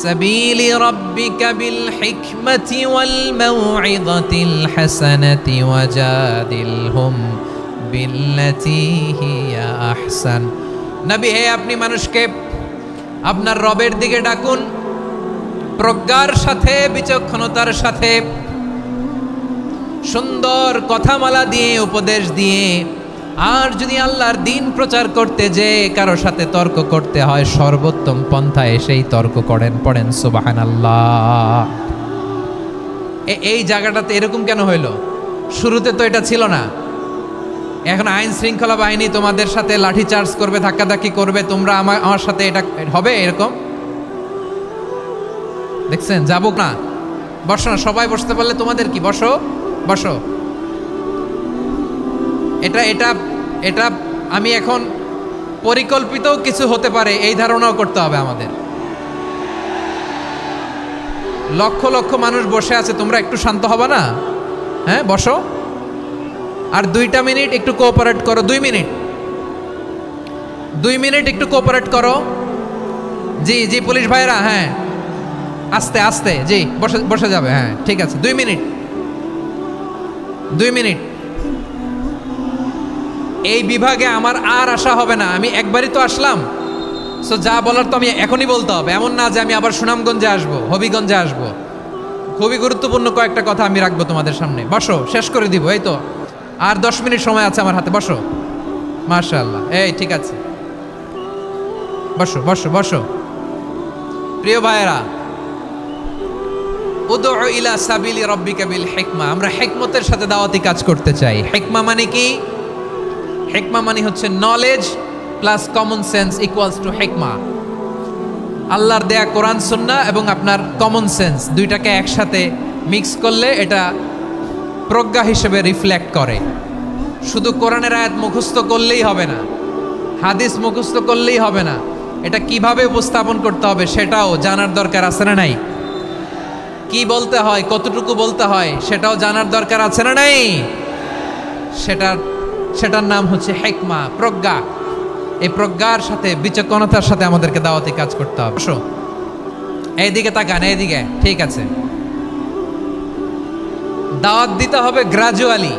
সাবিলি রাব্বিকা বিল হিকমাতি ওয়াল মাউইযাতিল হাসানাতি ওয়াজাদিলহুম বিল্লাতী হিয়া আহসান। নবী হে, আপনি মানুষকে আপনার রবের দিকে ডাকুন প্রজ্ঞার সাথে, বিচক্ষণতার সাথে, সুন্দর কথামালা দিয়ে, উপদেশ দিয়ে। আর যদি আল্লাহর দিন প্রচার করতে যে কারো সাথে তর্ক করতে হয়, সর্বোত্তম পন্থায় সেই তর্ক করেন। পড়েন সুবহানাল্লাহ। এই জায়গাটাতে এরকম কেন হইল? শুরুতে তো এটা ছিল না। এখন আইন শৃঙ্খলা বাহিনী তোমাদের সাথে লাঠি চার্জ করবে, ধাক্কাধাক্কি করবে, তোমরা আমার সাথে এটা হবে এরকম? দেখছেন? যাবো না, বসো না, সবাই বসতে পারলে তোমাদের কি, বসো বসো। এটা এটা এটা আমি এখন পরিকল্পিত কিছু হতে পারে এই ধারণাও করতে হবে আমাদের। লক্ষ লক্ষ মানুষ বসে আছে, তোমরা একটু শান্ত হবে না? হ্যাঁ, বসো। আর 2টা মিনিট একটু কোঅপারেট করো। 2 মিনিট, 2 মিনিট একটু কোঅপারেট করো। জি জি পুলিশ ভাইরা, হ্যাঁ আস্তে আস্তে, জি বসে বসে যাবে, হ্যাঁ ঠিক আছে। 2 মিনিট, 2 মিনিট। এই বিভাগে আমার আর আসা হবে না, আমি একবারই তো আসলাম। সো যা বলার তো আমি এখনই বলতে হবে, এমন না যে আমি আবার সুনামগঞ্জে আসবো, হবিগঞ্জে আসবো। খুবই গুরুত্বপূর্ণ কয়েকটা কথা আমি রাখবো তোমাদের সামনে। বসো, শেষ করে দিব। এই তো আর 10 মিনিট সময় আছে আমার হাতে। বসো, মাশাআল্লাহ, এই ঠিক আছে, বসো বসো বসো। প্রিয় ভাইয়েরা, উদউ ইলা সাবিলি রাব্বিকা বিল হিকমা। আমরা হিকমতের সাথে দাওয়াতি কাজ করতে চাই। হিকমা মানে কি? হিকমা মানে হচ্ছে knowledge plus common sense equals to হিকমা। আল্লাহর দেয়া কোরআন সুন্নাহ এবং আপনার কমন সেন্স, দুইটাকে একসাথে মিক্স করলে এটা প্রজ্ঞা হিসেবে রিফ্লেক্ট করে। শুধু কোরআনের আয়াত মুখস্থ করলেই হবে না, হাদিস মুখস্থ করলেই হবে না, এটা কিভাবে উপস্থাপন করতে হবে সেটাও জানার দরকার আছে না নাই? কি বলতে হয়, কতটুকু বলতে হয় সেটাও জানার দরকার আছে না নাই? সেটার নাম হচ্ছে হিকমা, প্রজ্ঞা। এই প্রজ্ঞার সাথে, বিচক্ষণতার সাথে আমাদেরকে দাওয়াতি কাজ করতে হবে। এইদিকে তাকান, এইদিকে, ঠিক আছে। দাওয়াত দিতে হবে গ্রাজুয়ালি।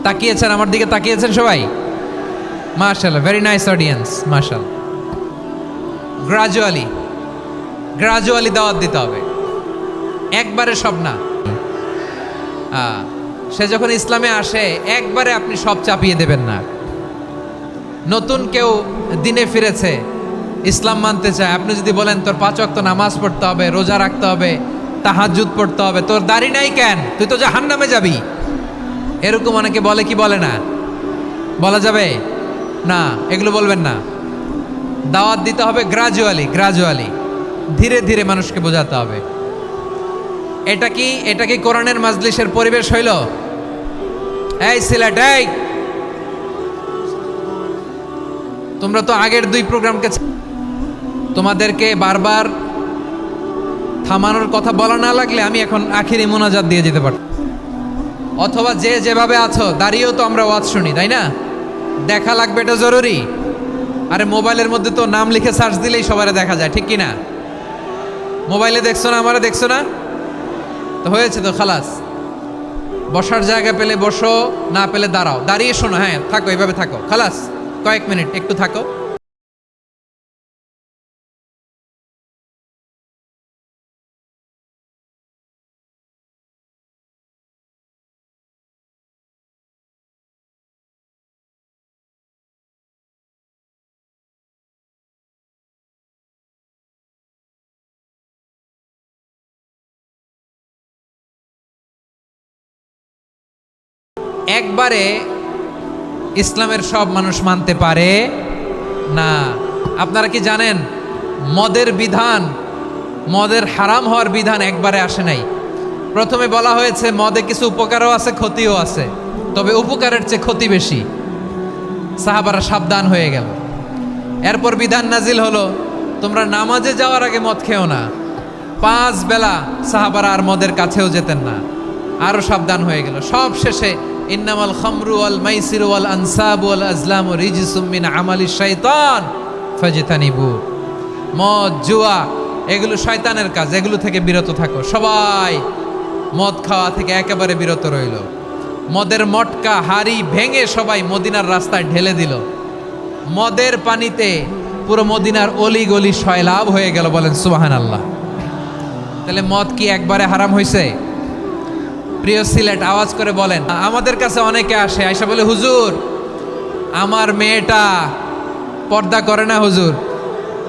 তাকিয়েছেন আমার দিকে, তাকিয়েছেন সবাই? মাশাআল্লাহ, ভেরি নাইস অডিয়েন্স, মাশাআল্লাহ। গ্রাজুয়ালি, গ্রাজুয়ালি দাওয়াত দিতে হবে, একবারে সব না। সে যখন ইসলামে আসে একবারে আপনি সব চাপিয়ে দেবেন না। নতুন কেউ দিনে ফিরেছে, ইসলাম মানতে চায়, আপনি যদি বলেন তোর 5 ওয়াক্ত নামাজ পড়তে হবে, রোজা রাখতে হবে, তাহাজ্জুদ পড়তে হবে, তোর দাড়ি নাই কেন, তুই তো জাহান্নামে যাবি, এরকম অনেকে বলে কি বলে না? বলা যাবে না, এগুলো বলবেন না। দাওয়াত দিতে হবে গ্রাজুয়ালি, গ্রাজুয়ালি, ধীরে ধীরে মানুষকে বোঝাতে হবে। এটা কি কোরআনের মাজলিসের পরিবেশ হইল? এই সিলেট, এই তোমরা তো আগের 2 প্রোগ্রামকে, তোমাদেরকে বারবার থামানোর কথা বলা না লাগলে আমি এখন আখিরি মোনাজাত দিয়ে যেতে পারতাম। অথবা যে যেভাবে আছো দাঁড়িয়েও তো আমরা ওয়াজ শুনি, তাই না? দেখা লাগবে, এটা জরুরি। আরে মোবাইলের মধ্যে তো নাম লিখে সার্চ দিলেই সবারে দেখা যায়, ঠিক কি না? মোবাইলে দেখছো না, আমারে দেখছো না, তো হয়েছে তো, খালাস। বসার জায়গা পেলে বসো, না পেলে দাঁড়াও, দাঁড়িয়ে শোনো, হ্যাঁ থাকো, এইভাবে থাকো, খালাস। কয়েক মিনিট একটু থাকো। একবারে ইসলামের সব মানুষ মানতে পারে না। আপনারা কি জানেন মদের বিধান, মদের হারাম হওয়ার বিধান একবারে আসে নাই। প্রথমে বলা হয়েছে মদে কিছু উপকারও আছে, ক্ষতিও আছে, তবে উপকারের চেয়ে ক্ষতি বেশি। সাহাবারা সাবধান হয়ে গেল। এরপর বিধান নাজিল হলো, তোমরা নামাজে যাওয়ার আগে মদ খেও না। 5 বেলা সাহাবারা আর মদের কাছেও যেতেন না, আরো সাবধান হয়ে গেল। সব শেষে ইন্নামাল খামরু ওয়াল মাইসিরু ওয়াল আনসাবু ওয়াল আজলামু রিজসুম মিন আমালিশ শাইতান ফাজতানিবু। মদ, জুয়া এগুলো শয়তানের কাজ, এগুলো থেকে বিরত থাকো। সবাই মদ খাওয়া থেকে একেবারে বিরত রইল। মদের মটকা হাড়ি ভেঙে সবাই মদিনার রাস্তায় ঢেলে দিল। মদের পানিতে পুরো মদিনার অলি গলি সয়লাভ হয়ে গেল। বলেন সুবহানাল্লাহ। তাহলে মদ কি একবারে হারাম হয়েছে? প্রিয় সিলেট, আওয়াজ করে বলেন। আমাদের কাছে অনেকে আসে, আয়সা বলে হুজুর আমার মেয়েটা পর্দা করে না হুজুর,